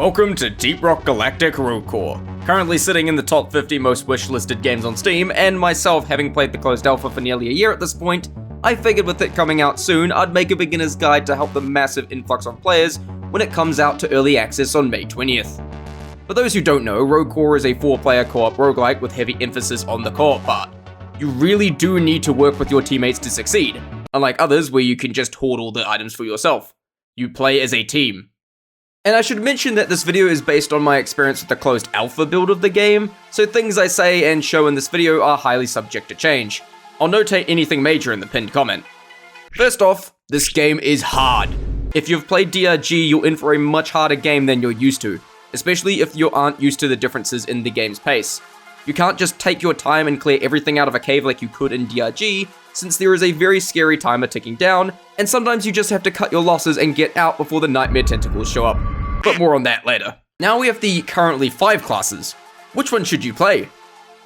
Welcome to DRG Rogue Core. Currently sitting in the top 50 most wishlisted games on Steam, and myself having played the closed alpha for nearly a year at this point, I figured with it coming out soon, I'd make a beginner's guide to help the massive influx of players when it comes out to early access on May 20th. For those who don't know, Rogue Core is a 4-player co-op roguelike with heavy emphasis on the co-op part. You really do need to work with your teammates to succeed, unlike others where you can just hoard all the items for yourself. You play as a team. And I should mention that this video is based on my experience with the closed alpha build of the game, so things I say and show in this video are highly subject to change. I'll notate anything major in the pinned comment. First off, this game is hard. If you've played DRG, you're in for a much harder game than you're used to, especially if you aren't used to the differences in the game's pace. You can't just take your time and clear everything out of a cave like you could in DRG, since there is a very scary timer ticking down, and sometimes you just have to cut your losses and get out before the nightmare tentacles show up. But more on that later. Now we have the currently 5 classes. Which one should you play?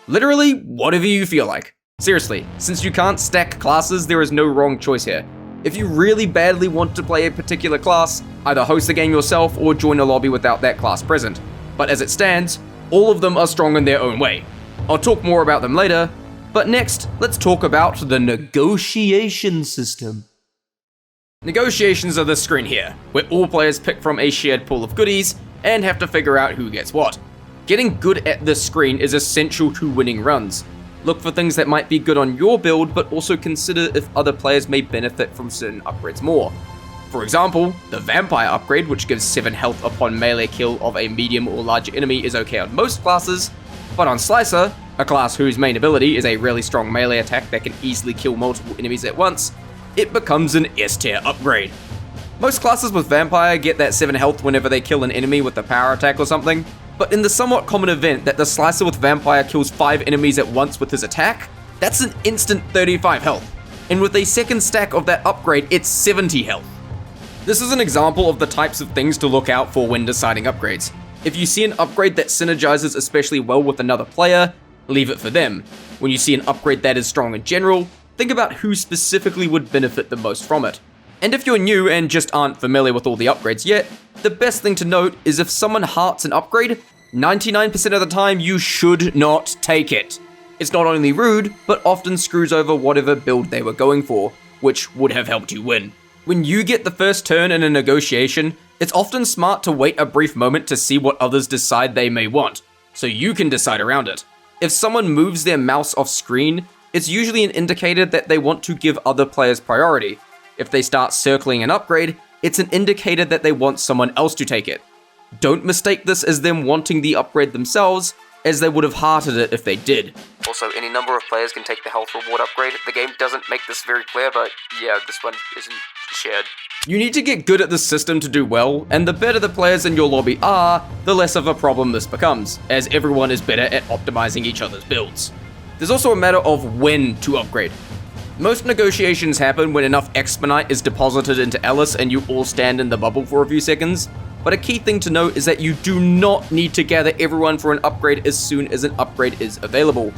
Literally, whatever you feel like. Seriously, since you can't stack classes, there is no wrong choice here. If you really badly want to play a particular class, either host the game yourself or join a lobby without that class present. But as it stands, all of them are strong in their own way. I'll talk more about them later, but next, let's talk about the negotiation system. Negotiations are this screen here, where all players pick from a shared pool of goodies and have to figure out who gets what. Getting good at this screen is essential to winning runs. Look for things that might be good on your build, but also consider if other players may benefit from certain upgrades more. For example, the Vampire upgrade, which gives 7 health upon melee kill of a medium or larger enemy, is okay on most classes, but on Slicer, a class whose main ability is a really strong melee attack that can easily kill multiple enemies at once, it becomes an S tier upgrade. Most classes with Vampire get that 7 health whenever they kill an enemy with a power attack or something, but in the somewhat common event that the Slicer with Vampire kills 5 enemies at once with his attack, that's an instant 35 health, and with a second stack of that upgrade, it's 70 health. This is an example of the types of things to look out for when deciding upgrades. If you see an upgrade that synergizes especially well with another player, leave it for them. When you see an upgrade that is strong in general, think about who specifically would benefit the most from it. And if you're new and just aren't familiar with all the upgrades yet, the best thing to note is if someone hearts an upgrade, 99% of the time you should not take it. It's not only rude, but often screws over whatever build they were going for, which would have helped you win. When you get the first turn in a negotiation, it's often smart to wait a brief moment to see what others decide they may want, so you can decide around it. If someone moves their mouse off screen, it's usually an indicator that they want to give other players priority. If they start circling an upgrade, it's an indicator that they want someone else to take it. Don't mistake this as them wanting the upgrade themselves, as they would have hearted it if they did. Also, any number of players can take the health reward upgrade. The game doesn't make this very clear, but yeah, this one isn't shared. You need to get good at this system to do well, and the better the players in your lobby are, the less of a problem this becomes, as everyone is better at optimizing each other's builds. There's also a matter of when to upgrade. Most negotiations happen when enough Exponite is deposited into Alice and you all stand in the bubble for a few seconds, but a key thing to note is that you do not need to gather everyone for an upgrade as soon as an upgrade is available.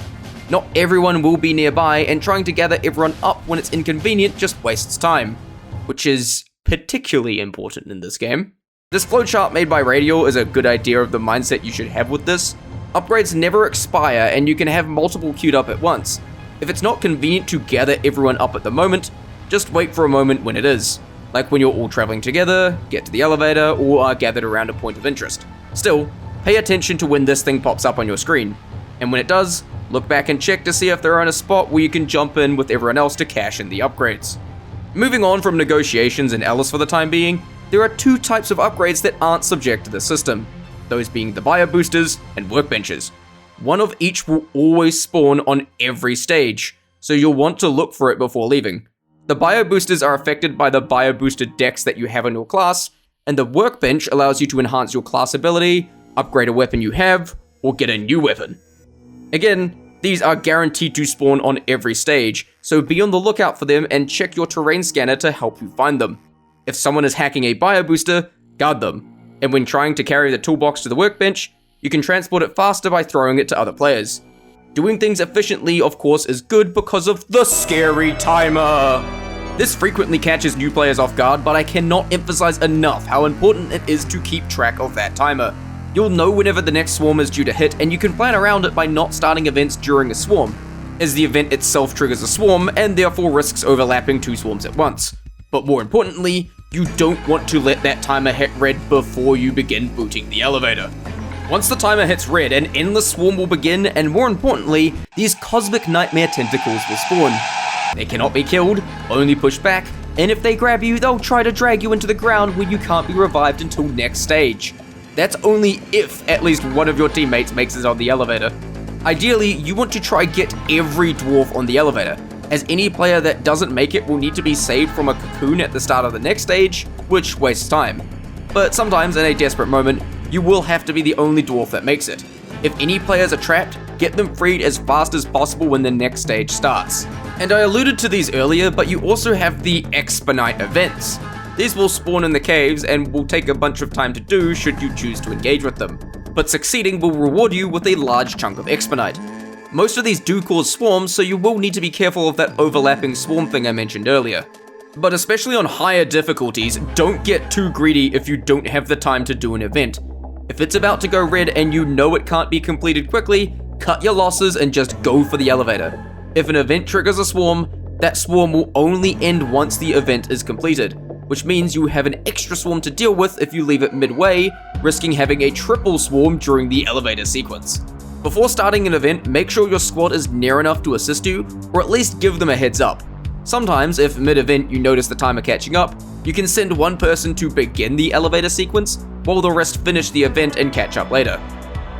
Not everyone will be nearby, and trying to gather everyone up when it's inconvenient just wastes time, which is particularly important in this game. This flowchart made by Radial is a good idea of the mindset you should have with this. Upgrades never expire, and you can have multiple queued up at once. If it's not convenient to gather everyone up at the moment, just wait for a moment when it is. Like when you're all traveling together, get to the elevator, or are gathered around a point of interest. Still, pay attention to when this thing pops up on your screen. And when it does, look back and check to see if they're in a spot where you can jump in with everyone else to cash in the upgrades. Moving on from negotiations and Alice for the time being, there are 2 types of upgrades that aren't subject to the system. Those being the bio boosters and workbenches. One of each will always spawn on every stage, so you'll want to look for it before leaving. The bio boosters are affected by the bio booster decks that you have in your class, and the workbench allows you to enhance your class ability, upgrade a weapon you have, or get a new weapon. Again, these are guaranteed to spawn on every stage, so be on the lookout for them and check your terrain scanner to help you find them. If someone is hacking a bio booster, guard them. And when trying to carry the toolbox to the workbench, you can transport it faster by throwing it to other players. Doing things efficiently, of course, is good because of the scary timer. This frequently catches new players off guard, but I cannot emphasize enough how important it is to keep track of that timer. You'll know whenever the next swarm is due to hit, and you can plan around it by not starting events during a swarm, as the event itself triggers a swarm and therefore risks overlapping 2 swarms at once. But more importantly, you don't want to let that timer hit red before you begin booting the elevator. Once the timer hits red, an endless swarm will begin, and more importantly, these cosmic nightmare tentacles will spawn. They cannot be killed, only pushed back, and if they grab you, they'll try to drag you into the ground where you can't be revived until next stage. That's only if at least one of your teammates makes it on the elevator. Ideally, you want to try get every dwarf on the elevator, as any player that doesn't make it will need to be saved from a cocoon at the start of the next stage, which wastes time. But sometimes in a desperate moment, you will have to be the only dwarf that makes it. If any players are trapped, get them freed as fast as possible when the next stage starts. And I alluded to these earlier, but you also have the Expedite events. These will spawn in the caves and will take a bunch of time to do should you choose to engage with them, but succeeding will reward you with a large chunk of Expedite. Most of these do cause swarms, so you will need to be careful of that overlapping swarm thing I mentioned earlier. But especially on higher difficulties, don't get too greedy if you don't have the time to do an event. If it's about to go red and you know it can't be completed quickly, cut your losses and just go for the elevator. If an event triggers a swarm, that swarm will only end once the event is completed, which means you have an extra swarm to deal with if you leave it midway, risking having a triple swarm during the elevator sequence. Before starting an event, make sure your squad is near enough to assist you, or at least give them a heads up. Sometimes, if mid-event you notice the timer catching up, you can send one person to begin the elevator sequence, while the rest finish the event and catch up later.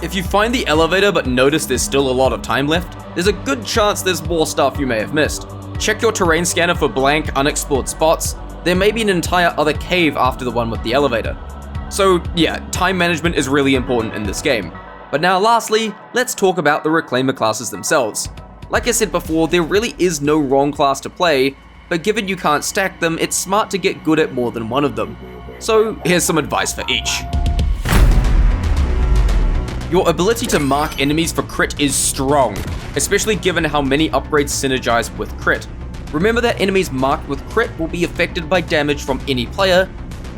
If you find the elevator but notice there's still a lot of time left, there's a good chance there's more stuff you may have missed. Check your terrain scanner for blank, unexplored spots. There may be an entire other cave after the one with the elevator. So yeah, time management is really important in this game. But now lastly, let's talk about the Reclaimer classes themselves. Like I said before, there really is no wrong class to play, but given you can't stack them, it's smart to get good at more than one of them. So here's some advice for each. Your ability to mark enemies for crit is strong, especially given how many upgrades synergize with crit. Remember that enemies marked with crit will be affected by damage from any player,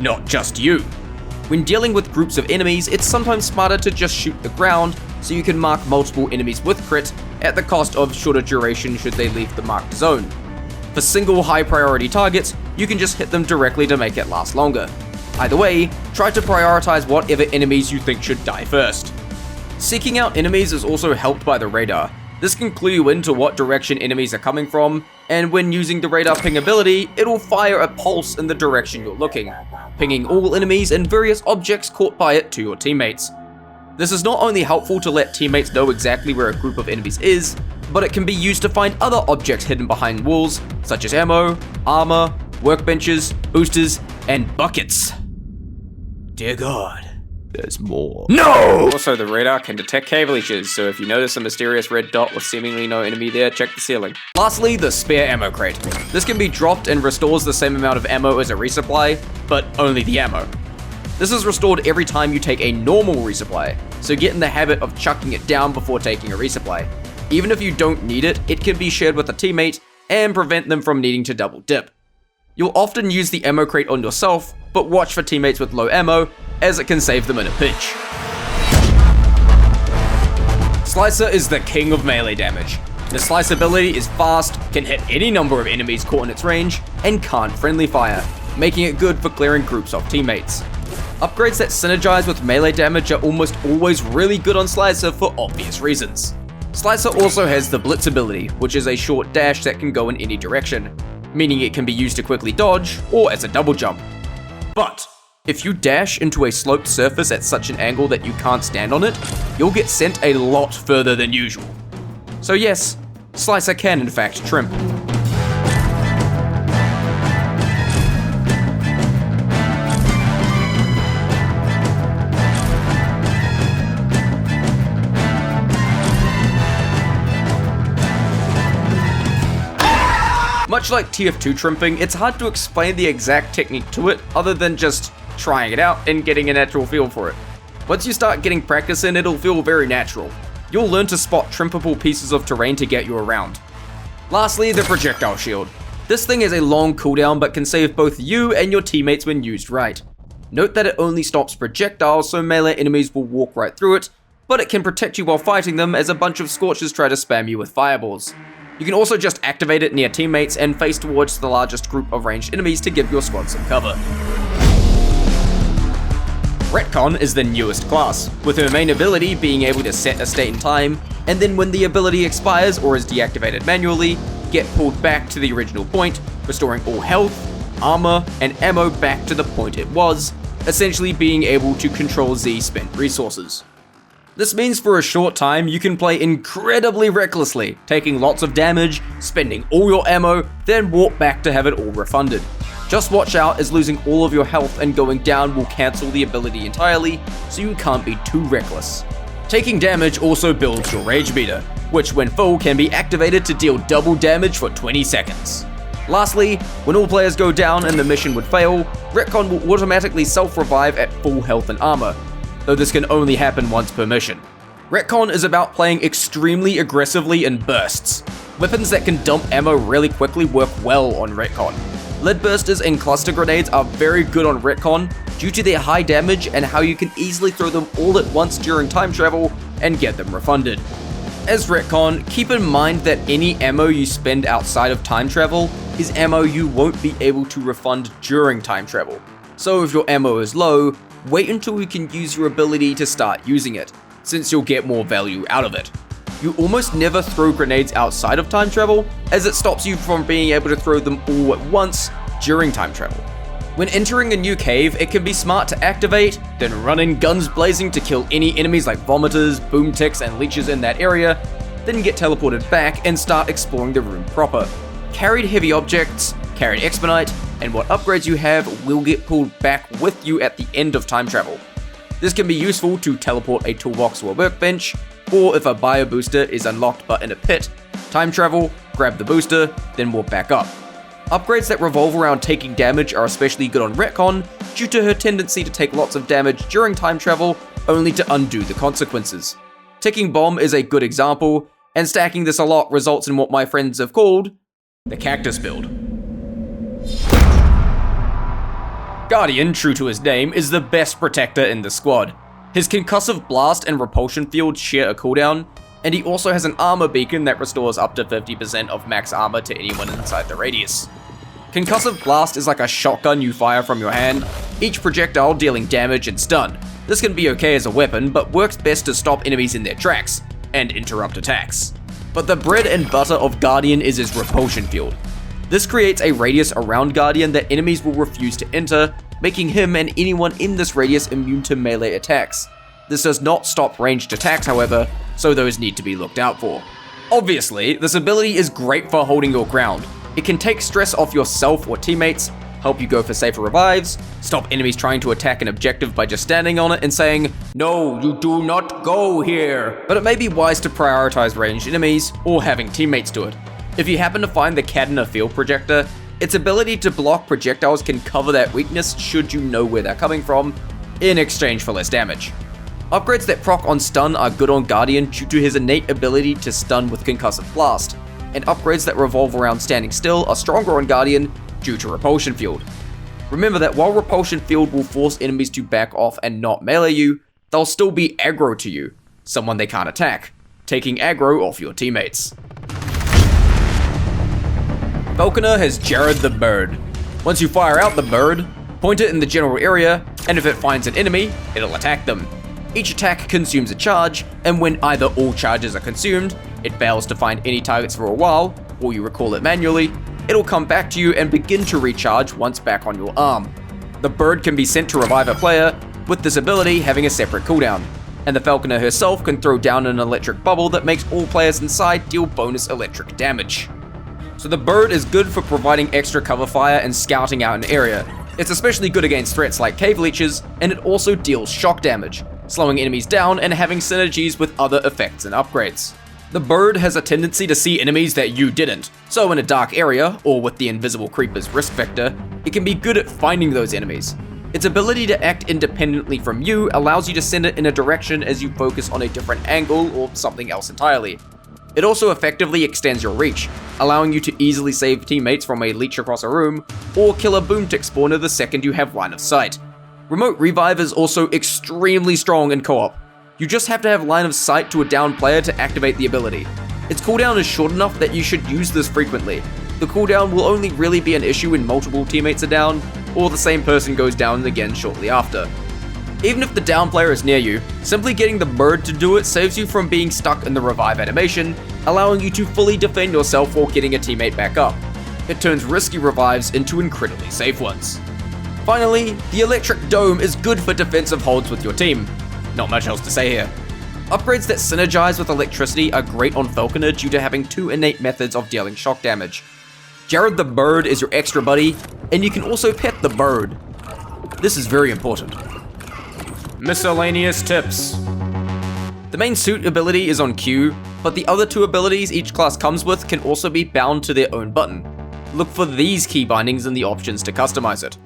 not just you. When dealing with groups of enemies, it's sometimes smarter to just shoot the ground, so you can mark multiple enemies with crit at the cost of shorter duration should they leave the marked zone. For single high priority targets, you can just hit them directly to make it last longer. Either way, try to prioritize whatever enemies you think should die first. Seeking out enemies is also helped by the radar. This can clue you into what direction enemies are coming from, and when using the radar ping ability, it'll fire a pulse in the direction you're looking, pinging all enemies and various objects caught by it to your teammates. This is not only helpful to let teammates know exactly where a group of enemies is, but it can be used to find other objects hidden behind walls, such as ammo, armor, workbenches, boosters, and buckets. Dear God, there's more. No! Also, the radar can detect cave leeches, so if you notice a mysterious red dot with seemingly no enemy there, check the ceiling. Lastly, the spare ammo crate. This can be dropped and restores the same amount of ammo as a resupply, but only the ammo. This is restored every time you take a normal resupply, so get in the habit of chucking it down before taking a resupply. Even if you don't need it, it can be shared with a teammate and prevent them from needing to double dip. You'll often use the ammo crate on yourself, but watch for teammates with low ammo, as it can save them in a pinch. Slicer is the king of melee damage. The Slice ability is fast, can hit any number of enemies caught in its range, and can't friendly fire, making it good for clearing groups off teammates. Upgrades that synergize with melee damage are almost always really good on Slicer for obvious reasons. Slicer also has the Blitz ability, which is a short dash that can go in any direction, meaning it can be used to quickly dodge or as a double jump. But if you dash into a sloped surface at such an angle that you can't stand on it, you'll get sent a lot further than usual. So yes, Slicer can in fact trim. Much like TF2 trimping, it's hard to explain the exact technique to it other than just trying it out and getting a natural feel for it. Once you start getting practice in, it'll feel very natural. You'll learn to spot trimpable pieces of terrain to get you around. Lastly, the projectile shield. This thing is a long cooldown but can save both you and your teammates when used right. Note that it only stops projectiles, so melee enemies will walk right through it, but it can protect you while fighting them as a bunch of scorchers try to spam you with fireballs. You can also just activate it near teammates and face towards the largest group of ranged enemies to give your squad some cover. Retcon is the newest class, with her main ability being able to set a state in time, and then when the ability expires or is deactivated manually, get pulled back to the original point, restoring all health, armor, and ammo back to the point it was, essentially being able to control Z spent resources. This means for a short time you can play incredibly recklessly, taking lots of damage, spending all your ammo, then walk back to have it all refunded. Just watch out, as losing all of your health and going down will cancel the ability entirely, so you can't be too reckless. Taking damage also builds your rage meter, which when full can be activated to deal double damage for 20 seconds. Lastly, when all players go down and the mission would fail, Retcon will automatically self-revive at full health and armor, though this can only happen once per mission. Retcon is about playing extremely aggressively in bursts. Weapons that can dump ammo really quickly work well on Retcon. Lead bursters and cluster grenades are very good on Retcon due to their high damage and how you can easily throw them all at once during time travel and get them refunded. As Retcon, keep in mind that any ammo you spend outside of time travel is ammo you won't be able to refund during time travel. So if your ammo is low, wait until you can use your ability to start using it, since you'll get more value out of it. You almost never throw grenades outside of time travel, as it stops you from being able to throw them all at once during time travel. When entering a new cave, it can be smart to activate, then run in guns blazing to kill any enemies like vomiters, boom ticks, and leeches in that area, then get teleported back and start exploring the room proper. Carried heavy objects, carried expedite, and what upgrades you have will get pulled back with you at the end of time travel. This can be useful to teleport a toolbox or a workbench, or if a bio booster is unlocked but in a pit, time travel, grab the booster, then walk back up. Upgrades that revolve around taking damage are especially good on Retcon due to her tendency to take lots of damage during time travel, only to undo the consequences. Ticking bomb is a good example, and stacking this a lot results in what my friends have called the cactus build. Guardian, true to his name, is the best protector in the squad. His concussive blast and repulsion field share a cooldown, and he also has an armor beacon that restores up to 50% of max armor to anyone inside the radius. Concussive blast is like a shotgun you fire from your hand, each projectile dealing damage and stun. This can be okay as a weapon, but works best to stop enemies in their tracks, and interrupt attacks. But the bread and butter of Guardian is his repulsion field. This creates a radius around Guardian that enemies will refuse to enter, making him and anyone in this radius immune to melee attacks. This does not stop ranged attacks, however, so those need to be looked out for. Obviously, this ability is great for holding your ground. It can take stress off yourself or teammates, help you go for safer revives, stop enemies trying to attack an objective by just standing on it and saying, "No, you do not go here." But it may be wise to prioritize ranged enemies, or having teammates do it. If you happen to find the Cadener field projector, its ability to block projectiles can cover that weakness should you know where they're coming from, in exchange for less damage. Upgrades that proc on stun are good on Guardian due to his innate ability to stun with concussive blast, and upgrades that revolve around standing still are stronger on Guardian due to repulsion field. Remember that while repulsion field will force enemies to back off and not melee you, they'll still be aggro to you, someone they can't attack, taking aggro off your teammates. Falconer has Jared the Bird. Once you fire out the bird, point it in the general area, and if it finds an enemy, it'll attack them. Each attack consumes a charge, and when either all charges are consumed, it fails to find any targets for a while, or you recall it manually, it'll come back to you and begin to recharge once back on your arm. The bird can be sent to revive a player, with this ability having a separate cooldown, and the Falconer herself can throw down an electric bubble that makes all players inside deal bonus electric damage. So the bird is good for providing extra cover fire and scouting out an area. It's especially good against threats like cave leeches, and it also deals shock damage, slowing enemies down and having synergies with other effects and upgrades. The bird has a tendency to see enemies that you didn't, so in a dark area, or with the invisible creeper's risk vector, it can be good at finding those enemies. Its ability to act independently from you allows you to send it in a direction as you focus on a different angle or something else entirely. It also effectively extends your reach, allowing you to easily save teammates from a leech across a room, or kill a boomtick spawner the second you have line of sight. Remote revive is also extremely strong in co-op. You just have to have line of sight to a down player to activate the ability. Its cooldown is short enough that you should use this frequently. The cooldown will only really be an issue when multiple teammates are down, or the same person goes down again shortly after. Even if the down player is near you, simply getting the bird to do it saves you from being stuck in the revive animation, allowing you to fully defend yourself while getting a teammate back up. It turns risky revives into incredibly safe ones. Finally, the electric dome is good for defensive holds with your team. Not much else to say here. Upgrades that synergize with electricity are great on Falconer due to having 2 innate methods of dealing shock damage. Jared the bird is your extra buddy, and you can also pet the bird. This is very important. Miscellaneous tips. The main suit ability is on Q, but the other 2 abilities each class comes with can also be bound to their own button. Look for these key bindings in the options to customize it.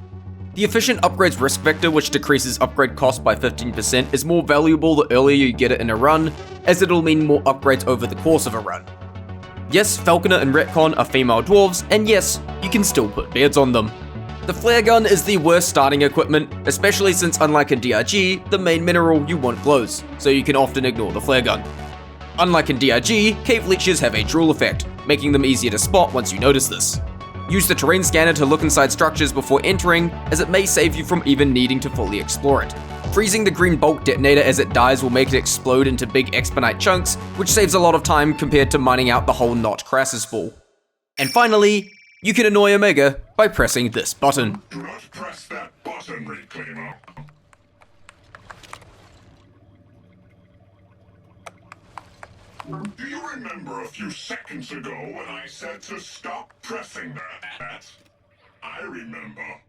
The efficient upgrades risk vector, which decreases upgrade cost by 15%, is more valuable the earlier you get it in a run, as it'll mean more upgrades over the course of a run. Yes, Falconer and Retcon are female dwarves, and yes, you can still put beards on them. The flare gun is the worst starting equipment, especially since unlike in DRG, the main mineral you want glows, so you can often ignore the flare gun. Unlike in DRG, cave leeches have a drool effect, making them easier to spot once you notice this. Use the terrain scanner to look inside structures before entering, as it may save you from even needing to fully explore it. Freezing the green bulk detonator as it dies will make it explode into big exponite chunks, which saves a lot of time compared to mining out the whole Not Crassus ball. And finally, you can annoy Omega by pressing this button. Do not press that button, Reclaimer. Do you remember a few seconds ago when I said to stop pressing that? I remember.